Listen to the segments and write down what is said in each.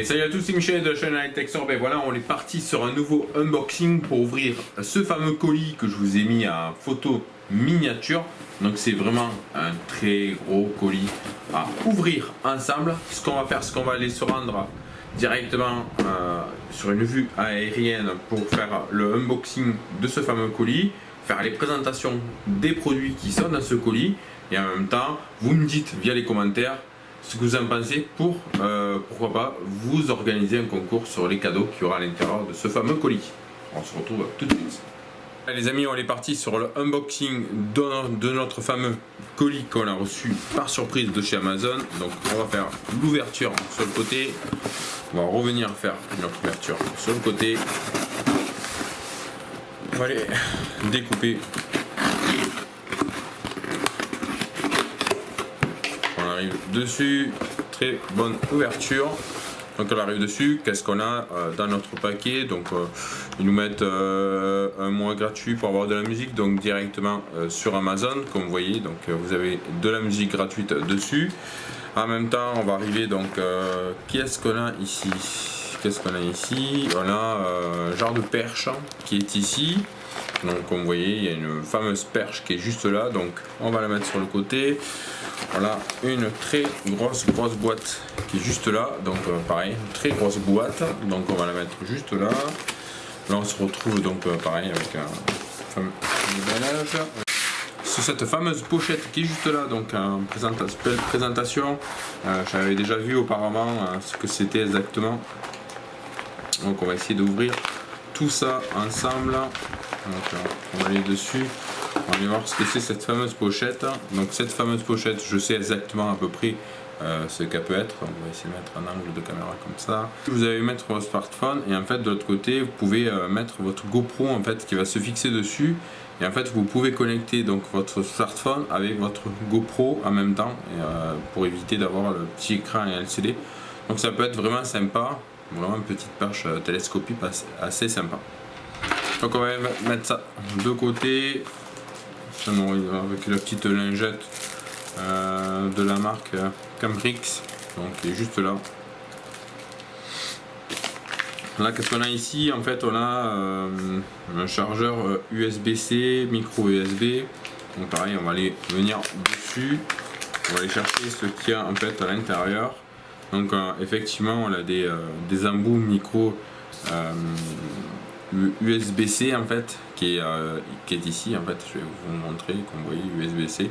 Et salut à tous, c'est Michel de la chaîne Texor. Ben voilà, on est parti sur un nouveau unboxing pour ouvrir ce fameux colis que je vous ai mis en photo miniature. Donc c'est vraiment un très gros colis à ouvrir ensemble. Ce qu'on va faire, c'est qu'on va aller se rendre directement sur une vue aérienne pour faire le unboxing de ce fameux colis, faire les présentations des produits qui sont dans ce colis, et en même temps vous me dites via les commentaires ce que vous en pensez pour pourquoi pas vous organiser un concours sur les cadeaux qu'il y aura à l'intérieur de ce fameux colis. On se retrouve tout de suite. Allez, les amis, on est parti sur le unboxing de notre fameux colis qu'on a reçu par surprise de chez Amazon. Donc on va faire l'ouverture sur le côté, on va revenir faire notre ouverture sur le côté, on va aller découper. On arrive dessus, très bonne ouverture. Donc on arrive dessus, qu'est-ce qu'on a dans notre paquet? Donc ils nous mettent un mois gratuit pour avoir de la musique, donc directement sur Amazon, comme vous voyez. Donc vous avez de la musique gratuite dessus. En même temps, on va arriver, donc qu'est-ce qu'on a ici? On a un genre de perche qui est ici. Donc comme vous voyez, il y a une fameuse perche qui est juste là, donc on va la mettre sur le côté. Voilà, une très grosse boîte qui est juste là, donc pareil, une très grosse boîte, donc on va la mettre juste là. Là on se retrouve donc pareil avec un fameux emballage. Sur cette fameuse pochette qui est juste là, donc en présentation, j'avais déjà vu auparavant ce que c'était exactement. Donc on va essayer d'ouvrir tout ça ensemble. Donc on va aller dessus, on va aller voir ce que c'est cette fameuse pochette. Donc cette fameuse pochette, je sais exactement à peu près ce qu'elle peut être. On va essayer de mettre un angle de caméra comme ça. Vous allez mettre votre smartphone et en fait de l'autre côté vous pouvez mettre votre GoPro en fait qui va se fixer dessus. Et en fait vous pouvez connecter donc votre smartphone avec votre GoPro en même temps pour éviter d'avoir le petit écran LCD. Donc ça peut être vraiment sympa, vraiment une petite perche télescopique assez sympa. Donc on va mettre ça de côté avec la petite lingette de la marque Cambrix, donc qui est juste là. Là qu'est-ce qu'on a ici? En fait on a un chargeur USB-C, micro USB. Donc pareil, on va aller venir dessus, on va aller chercher ce qu'il y a en fait à l'intérieur. Donc effectivement on a des embouts micro USB-C en fait qui est ici. En fait je vais vous montrer, comme vous voyez, USB-C,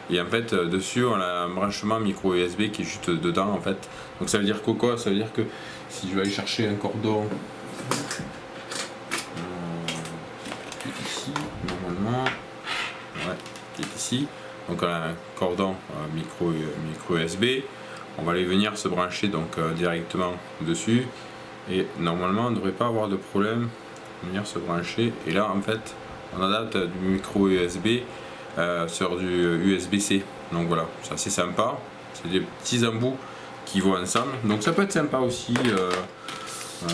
et en fait dessus on a un branchement micro USB qui est juste dedans en fait. Donc ça veut dire quoi? Ça veut dire que si je vais aller chercher un cordon qui est ici normalement, ouais, qui est ici, donc on a un cordon micro USB, on va aller venir se brancher donc directement dessus, et normalement on ne devrait pas avoir de problème venir se brancher. Et là en fait on adapte du micro USB sur du USB-C. Donc voilà, c'est assez sympa, c'est des petits embouts qui vont ensemble, donc ça peut être sympa aussi.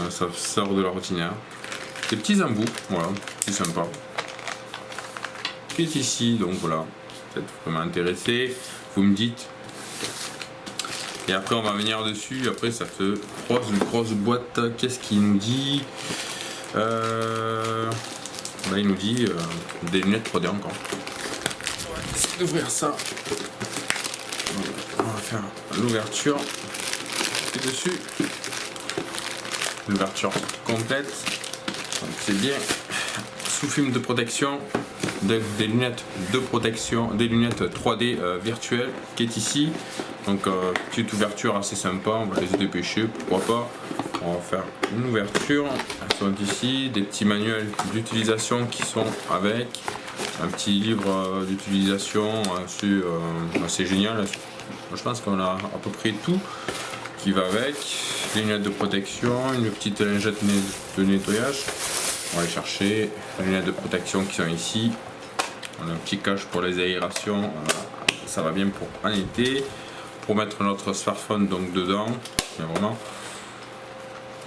Ça sort de l'ordinaire, des petits embouts, voilà, c'est sympa, qui est ici. Donc voilà, vous êtes vraiment intéressé, vous me dites. Et après on va venir dessus, après ça fait une grosse boîte. Qu'est-ce qu'il nous dit? Là il nous dit des lunettes 3D encore. On va essayer d'ouvrir ça. On va faire l'ouverture dessus. L'ouverture complète. C'est bien sous film de protection, des lunettes de protection, des lunettes 3D virtuelles qui est ici. Donc petite ouverture assez sympa, on va les dépêcher, pourquoi pas. On va faire une ouverture. Elles sont ici, des petits manuels d'utilisation qui sont avec, un petit livre d'utilisation assez génial. Je pense qu'on a à peu près tout qui va avec. Les lunettes de protection, une petite lingette de nettoyage. On va aller chercher les lunettes de protection qui sont ici. On a un petit cache pour les aérations, ça va bien pour en été. Pour mettre notre smartphone donc dedans, il n'y a vraiment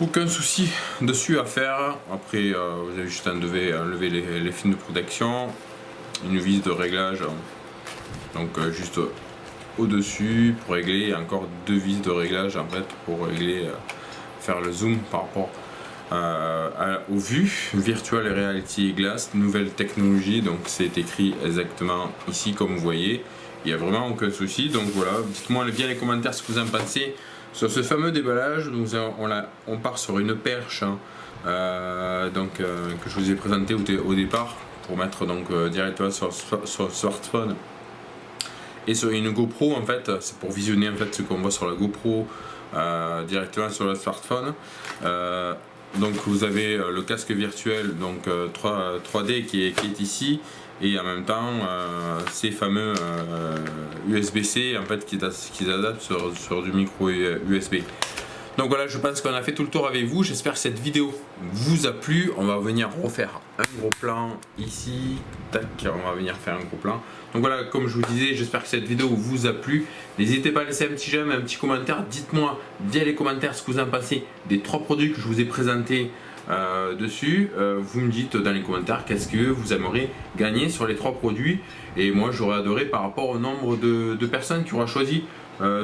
aucun souci dessus à faire. Après vous avez juste à enlever les films de protection, une vis de réglage, donc juste au dessus pour régler, et encore deux vis de réglage en fait pour régler faire le zoom par rapport aux vues Virtual Reality Glass, nouvelle technologie. Donc c'est écrit exactement ici comme vous voyez, il n'y a vraiment aucun souci. Donc voilà, dites-moi bien les commentaires ce que vous en pensez sur ce fameux déballage. Donc on part sur une perche hein, que je vous ai présenté au départ pour mettre donc directement sur le smartphone et sur une GoPro. En fait c'est pour visionner en fait ce qu'on voit sur la GoPro directement sur le smartphone. Donc vous avez le casque virtuel donc 3D qui est ici, et en même temps ces fameux USB-C en fait qui adaptent sur du micro USB. Donc voilà, je pense qu'on a fait tout le tour avec vous. J'espère que cette vidéo vous a plu. On va venir refaire un gros plan ici. Tac, on va venir faire un gros plan. Donc voilà, comme je vous disais, j'espère que cette vidéo vous a plu. N'hésitez pas à laisser un petit j'aime, un petit commentaire. Dites-moi via les commentaires ce que vous en pensez des 3 produits que je vous ai présentés dessus. Vous me dites dans les commentaires qu'est-ce que vous aimeriez gagner sur les 3 produits. Et moi, j'aurais adoré par rapport au nombre de personnes qui aura choisi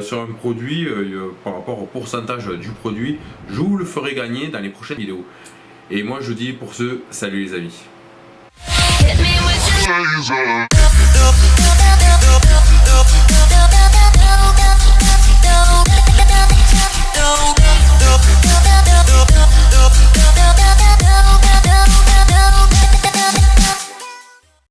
sur un produit, par rapport au pourcentage du produit, je vous le ferai gagner dans les prochaines vidéos. Et moi je vous dis pour ce, salut les amis.